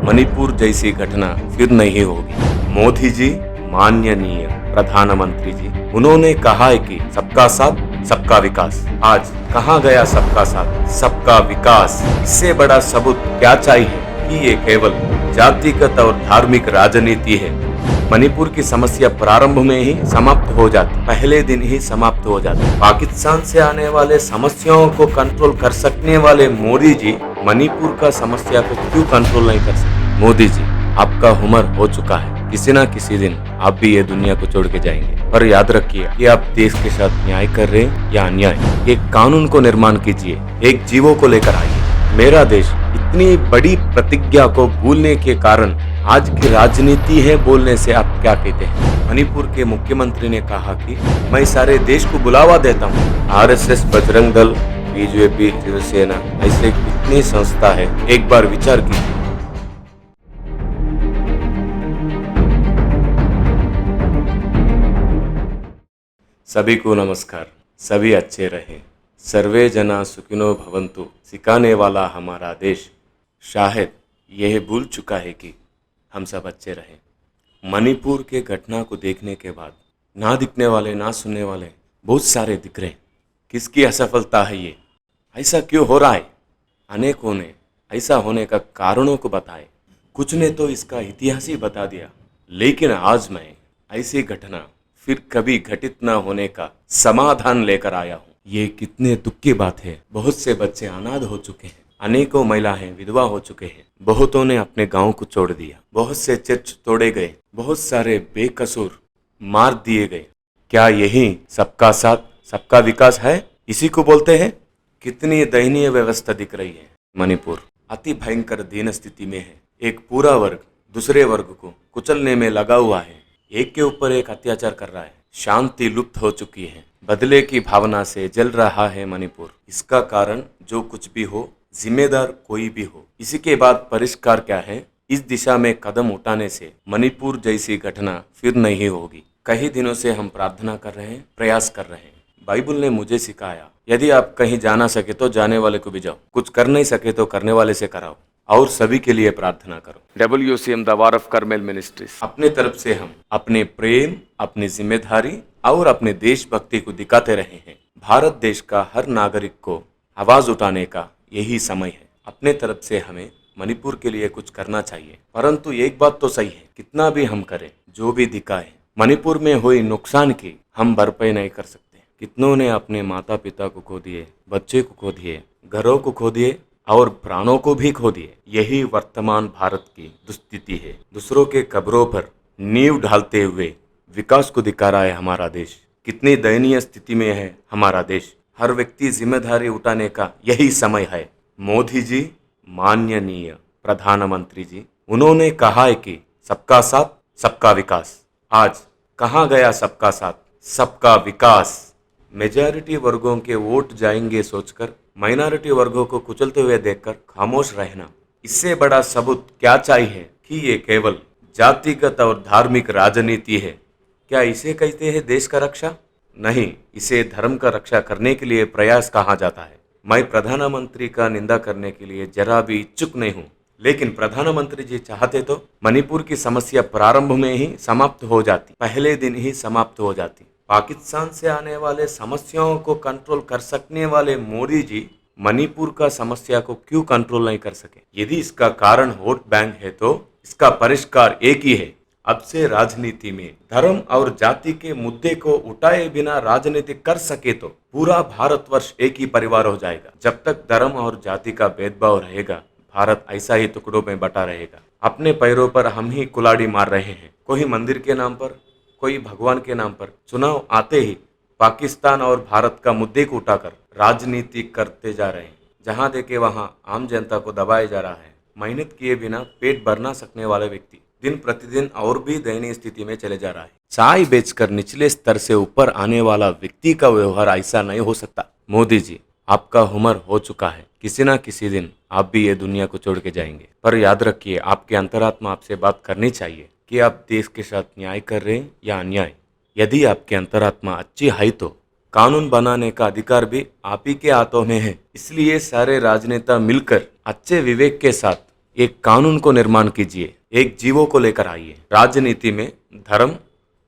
मणिपुर जैसी घटना फिर नहीं होगी। मोदी जी माननीय प्रधानमंत्री जी, उन्होंने कहा है कि सबका साथ सबका विकास। आज कहाँ गया सबका साथ सबका विकास? इससे बड़ा सबूत क्या चाहिए कि ये केवल जातिगत और धार्मिक राजनीति है। मणिपुर की समस्या प्रारंभ में ही समाप्त हो जाती, पहले दिन ही समाप्त हो जाती। पाकिस्तान से आने वाले समस्याओं को कंट्रोल कर सकने वाले मोदी जी मणिपुर का समस्या को क्यों कंट्रोल नहीं कर सकते? मोदी जी, आपका उम्र हो चुका है, किसी ना किसी दिन आप भी ये दुनिया को छोड़ के जाएंगे। पर याद रखिए कि आप देश के साथ न्याय कर रहे हैं या अन्याय। एक कानून को निर्माण कीजिए, एक जीवों को लेकर आइए। मेरा देश इतनी बड़ी प्रतिज्ञा को भूलने के कारण आज की राजनीति है बोलने से आप क्या कहते हैं? मणिपुर के मुख्यमंत्री ने कहा कि मैं सारे देश को बुलावा देता हूँ। आरएसएस, बजरंग दल, बीजेपी, शिवसेना, ऐसे कितनी संस्था है, एक बार विचार कीजिए। सभी को नमस्कार। सभी अच्छे रहें, सर्वे जना सुखिनो भवंतु सिखाने वाला हमारा देश शायद यह भूल चुका है कि हम सब अच्छे रहें। मणिपुर के घटना को देखने के बाद ना दिखने वाले ना सुनने वाले बहुत सारे दिख रहे हैं। किसकी असफलता है ये? ऐसा क्यों हो रहा है? अनेकों ने ऐसा होने का कारणों को बताए, कुछ ने तो इसका इतिहास ही बता दिया। लेकिन आज मैं ऐसी घटना फिर कभी घटित न होने का समाधान लेकर आया हूँ। ये कितने दुख की बात है। बहुत से बच्चे अनाथ हो चुके हैं, अनेकों महिलाएं विधवा हो चुके हैं, बहुतों ने अपने गांव को छोड़ दिया, बहुत से चर्च तोड़े गए, बहुत सारे बेकसूर मार दिए गए। क्या यही सबका साथ सबका विकास है? इसी को बोलते हैं? कितनी दयनीय व्यवस्था दिख रही है। मणिपुर अति भयंकर दीन स्थिति में है। एक पूरा वर्ग दूसरे वर्ग को कुचलने में लगा हुआ है, एक के ऊपर एक अत्याचार कर रहा है। शांति लुप्त हो चुकी है, बदले की भावना से जल रहा है मणिपुर। इसका कारण जो कुछ भी हो, जिम्मेदार कोई भी हो। इसी के बाद परिष्कार क्या है? इस दिशा में कदम उठाने से मणिपुर जैसी घटना फिर नहीं होगी। कई दिनों से हम प्रार्थना कर रहे हैं, प्रयास कर रहे हैं। बाइबल ने मुझे सिखाया, यदि आप कहीं जाना सके तो जाने वाले को भी जाओ, कुछ कर नहीं सके तो करने वाले से कराओ, और सभी के लिए प्रार्थना करो। WCM the war of करमेल ministries अपने तरफ से हम अपने प्रेम, अपनी जिम्मेदारी और अपने देशभक्ति को दिखाते रहे हैं। भारत देश का हर नागरिक को आवाज उठाने का यही समय है। अपने तरफ से हमें मणिपुर के लिए कुछ करना चाहिए। परंतु एक बात तो सही है, कितना भी हम करें, जो भी दिखाए, मणिपुर में हुई नुकसान की हम भरपाई नहीं कर सकते। कितनों ने अपने माता पिता को खो दिए, बच्चे को खो दिए, घरों को खो दिए और प्राणों को भी खो दिए। यही वर्तमान भारत की दुस्थिति है। दूसरों के कब्रों पर नींव ढालते हुए विकास को दिखा रहा है हमारा देश। कितनी दयनीय स्थिति में है हमारा देश। हर व्यक्ति जिम्मेदारी उठाने का यही समय है। मोदी जी माननीय प्रधानमंत्री जी, उन्होंने कहा है कि सबका साथ सबका विकास। आज कहाँ गया सबका साथ सबका विकास? मेजॉरिटी वर्गों के वोट जाएंगे सोचकर माइनॉरिटी वर्गों को कुचलते हुए देखकर खामोश रहना, इससे बड़ा सबूत क्या चाहिए कि ये केवल जातिगत और धार्मिक राजनीति है? क्या इसे कहते हैं देश का रक्षा? नहीं, इसे धर्म का रक्षा करने के लिए प्रयास कहा जाता है। मैं प्रधानमंत्री का निंदा करने के लिए जरा भी इच्छुक नहीं हूँ, लेकिन प्रधानमंत्री जी चाहते तो मणिपुर की समस्या प्रारंभ में ही समाप्त हो जाती, पहले दिन ही समाप्त हो जाती। पाकिस्तान से आने वाले समस्याओं को कंट्रोल कर सकने वाले मोदी जी मणिपुर का समस्या को क्यों कंट्रोल नहीं कर सके? यदि इसका कारण वोट बैंक है तो इसका परिष्कार एक ही है। अब से राजनीति में धर्म और जाति के मुद्दे को उठाए बिना राजनीति कर सके तो पूरा भारतवर्ष एक ही परिवार हो जाएगा। जब तक धर्म और जाति का भेदभाव रहेगा, भारत ऐसा ही टुकड़ों में बटा रहेगा। अपने पैरों पर हम ही कुल्हाड़ी मार रहे हैं, कोई मंदिर के नाम पर, कोई भगवान के नाम पर। चुनाव आते ही पाकिस्तान और भारत का मुद्दे को उठाकर राजनीति करते जा रहे हैं। जहां देखे वहां आम जनता को दबाया जा रहा है। मेहनत किए बिना पेट भर ना सकने वाले व्यक्ति दिन प्रतिदिन और भी दयनीय स्थिति में चले जा रहा है। चाय बेचकर निचले स्तर से ऊपर आने वाला व्यक्ति का व्यवहार ऐसा नहीं हो सकता। मोदी जी, आपका उम्र हो चुका है, किसी ना किसी दिन आप भी ये दुनिया को छोड़ के जाएंगे। पर याद रखिए, आपके अंतरात्मा आपसे बात करनी चाहिए कि आप देश के साथ न्याय कर रहे हैं या अन्याय। यदि आपकी अंतरात्मा अच्छी है तो कानून बनाने का अधिकार भी आप ही के हाथों में है। इसलिए सारे राजनेता मिलकर अच्छे विवेक के साथ एक कानून को निर्माण कीजिए, एक जीवों को लेकर आइए। राजनीति में धर्म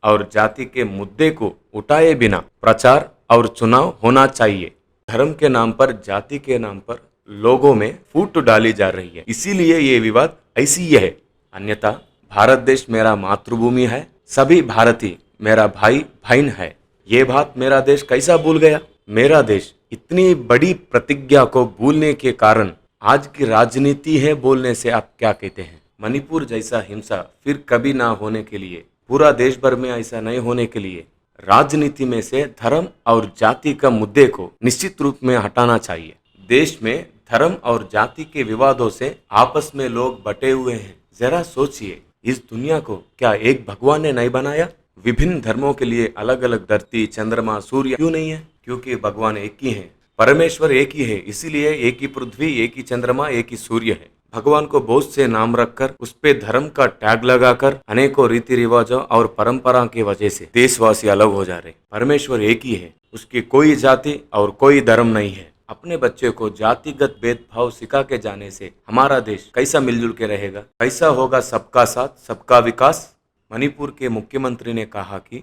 और जाति के मुद्दे को उठाए बिना प्रचार और चुनाव होना चाहिए। धर्म के नाम पर, जाति के नाम पर लोगों में फूट डाली जा रही है, इसीलिए ये विवाद ऐसी ही है। अन्यथा भारत देश मेरा मातृभूमि है, सभी भारतीय मेरा भाई बहन है। ये बात मेरा देश कैसा भूल गया? मेरा देश इतनी बड़ी प्रतिज्ञा को भूलने के कारण आज की राजनीति है बोलने से आप क्या कहते हैं? मणिपुर जैसा हिंसा फिर कभी ना होने के लिए, पूरा देश भर में ऐसा नहीं होने के लिए राजनीति में से धर्म और जाति का मुद्दे को निश्चित रूप में हटाना चाहिए। देश में धर्म और जाति के विवादों से आपस में लोग बटे हुए हैं। जरा सोचिए, इस दुनिया को क्या एक भगवान ने नहीं बनाया? विभिन्न धर्मों के लिए अलग अलग धरती, चंद्रमा, सूर्य क्यों नहीं है? क्योंकि भगवान एक ही है, परमेश्वर एक ही है, इसीलिए एक ही पृथ्वी, एक ही चंद्रमा, एक ही सूर्य है। भगवान को बहुत से नाम रखकर उस पे धर्म का टैग लगाकर अनेकों रीति रिवाजों और परंपरा की वजह से देशवासी अलग हो जा रहे। परमेश्वर एक ही है, उसकी कोई जाति और कोई धर्म नहीं है। अपने बच्चे को जातिगत भेदभाव सिखा के जाने से हमारा देश कैसा मिलजुल के रहेगा? कैसा होगा सबका साथ सबका विकास? मणिपुर के मुख्यमंत्री ने कहा कि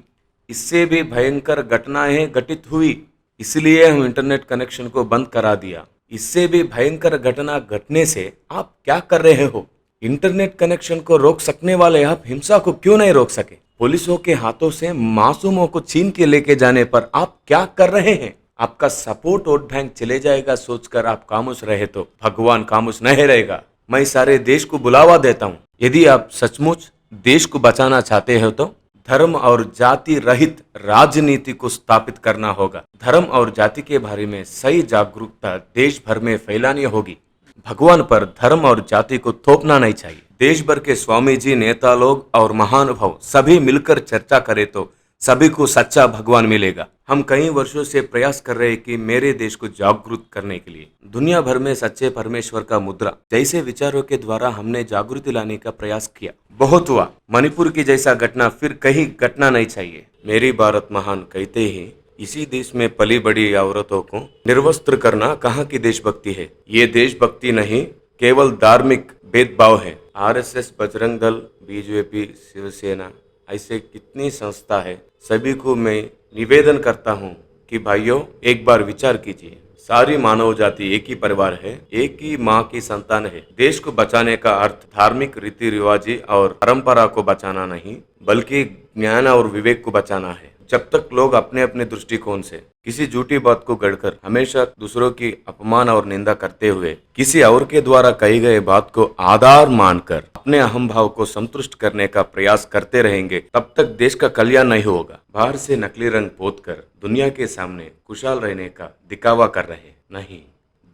इससे भी भयंकर घटनाएं घटित हुई, इसलिए हम इंटरनेट कनेक्शन को बंद करा दिया। इससे भी भयंकर घटना घटने से आप क्या कर रहे हो? इंटरनेट कनेक्शन को रोक सकने वाले आप हिंसा को क्यों नहीं रोक सके? पुलिसों के हाथों से मासूमों को छीन के लेके जाने पर आप क्या कर रहे हैं? आपका सपोर्ट वोट बैंक चले जाएगा सोचकर आप खामोश रहे तो भगवान खामोश नहीं रहेगा। मैं सारे देश को बुलावा देता हूँ, यदि आप सचमुच देश को बचाना चाहते हो तो धर्म और जाति रहित राजनीति को स्थापित करना होगा। धर्म और जाति के बारे में सही जागरूकता देश भर में फैलानी होगी। भगवान पर धर्म और जाति को थोपना नहीं चाहिए। देश भर के स्वामी जी, नेता लोग और महानुभाव सभी मिलकर चर्चा करें तो सभी को सच्चा भगवान मिलेगा। हम कई वर्षों से प्रयास कर रहे हैं कि मेरे देश को जागरूक करने के लिए दुनिया भर में सच्चे परमेश्वर का मुद्रा जैसे विचारों के द्वारा हमने जागृति लाने का प्रयास किया। बहुत हुआ, मणिपुर की जैसा घटना फिर कहीं घटना नहीं चाहिए। मेरी भारत महान कहते ही इसी देश में पली बड़ी औरतों को निर्वस्त्र करना कहाँ की देशभक्ति है? ये देशभक्ति नहीं, केवल धार्मिक भेदभाव है। आरएसएस, बजरंग दल, बीजेपी, शिवसेना ऐसे कितनी संस्था है, सभी को मैं निवेदन करता हूँ कि भाइयों एक बार विचार कीजिए। सारी मानव जाति एक ही परिवार है, एक ही माँ की संतान है। देश को बचाने का अर्थ धार्मिक रीति रिवाजी और परंपरा को बचाना नहीं, बल्कि ज्ञान और विवेक को बचाना है। जब तक लोग अपने अपने दृष्टिकोण से किसी झूठी बात को गढ़कर हमेशा दूसरों की अपमान और निंदा करते हुए किसी और के द्वारा कही गए बात को आधार मानकर अपने अहम भाव को संतुष्ट करने का प्रयास करते रहेंगे, तब तक देश का कल्याण नहीं होगा। बाहर से नकली रंग पोतकर दुनिया के सामने खुशहाल रहने का दिखावा कर रहे नहीं।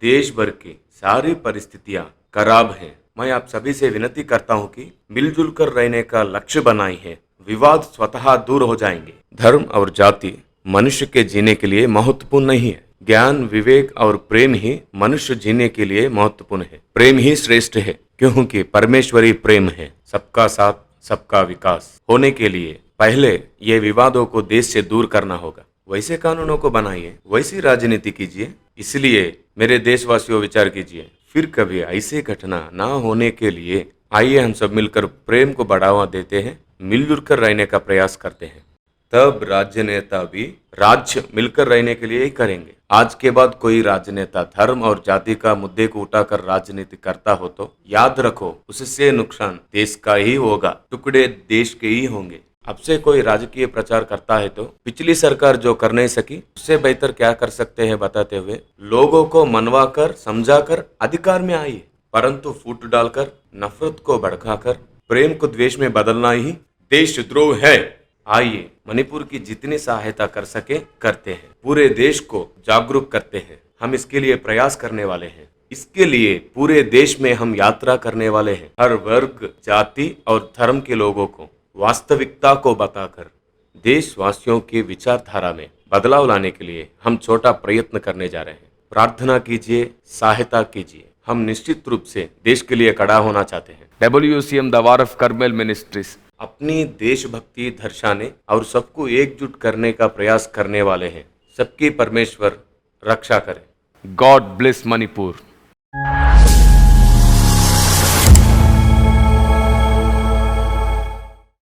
देश भर की सारी परिस्थितियां खराब हैं। मैं आप सभी से विनती करता हूं कि मिलजुल कर रहने का लक्ष्य बनाई है, विवाद स्वतः दूर हो जाएंगे। धर्म और जाति मनुष्य के जीने के लिए महत्वपूर्ण नहीं है। ज्ञान, विवेक और प्रेम ही मनुष्य जीने के लिए महत्वपूर्ण है। प्रेम ही श्रेष्ठ है, क्योंकि परमेश्वरी प्रेम है। सबका साथ सबका विकास होने के लिए पहले ये विवादों को देश से दूर करना होगा। वैसे कानूनों को बनाइए, वैसी राजनीति कीजिए। इसलिए मेरे देशवासियों विचार कीजिए, फिर कभी ऐसी घटना ना होने के लिए आइए हम सब मिलकर प्रेम को बढ़ावा देते हैं, मिलजुल कर रहने का प्रयास करते हैं। तब राजनेता भी राज्य मिलकर रहने के लिए ही करेंगे। आज के बाद कोई राजनेता धर्म और जाति का मुद्दे को उठाकर राजनीति करता हो तो याद रखो, उससे नुकसान देश का ही होगा, टुकड़े देश के ही होंगे। अब से कोई राजकीय प्रचार करता है तो पिछली सरकार जो कर नहीं सकी उससे बेहतर क्या कर सकते हैं बताते हुए लोगों को मनवा कर समझा कर अधिकार में आइए, परंतु फूट डालकर नफरत को भड़काकर प्रेम को द्वेष में बदलना ही देशद्रोह है। आइए मणिपुर की जितनी सहायता कर सके करते हैं, पूरे देश को जागरूक करते हैं। हम इसके लिए प्रयास करने वाले हैं। इसके लिए पूरे देश में हम यात्रा करने वाले हैं। हर वर्ग, जाति और धर्म के लोगों को वास्तविकता को बताकर देशवासियों की विचारधारा में बदलाव लाने के लिए हम छोटा प्रयत्न करने जा रहे हैं। प्रार्थना कीजिए, सहायता कीजिए। हम निश्चित रूप से देश के लिए खड़ा होना चाहते हैं। WCM the war of करमेल ministries अपनी देशभक्ति दर्शाने और सबको एकजुट करने का प्रयास करने वाले हैं। सबकी परमेश्वर रक्षा करे। God bless Manipur.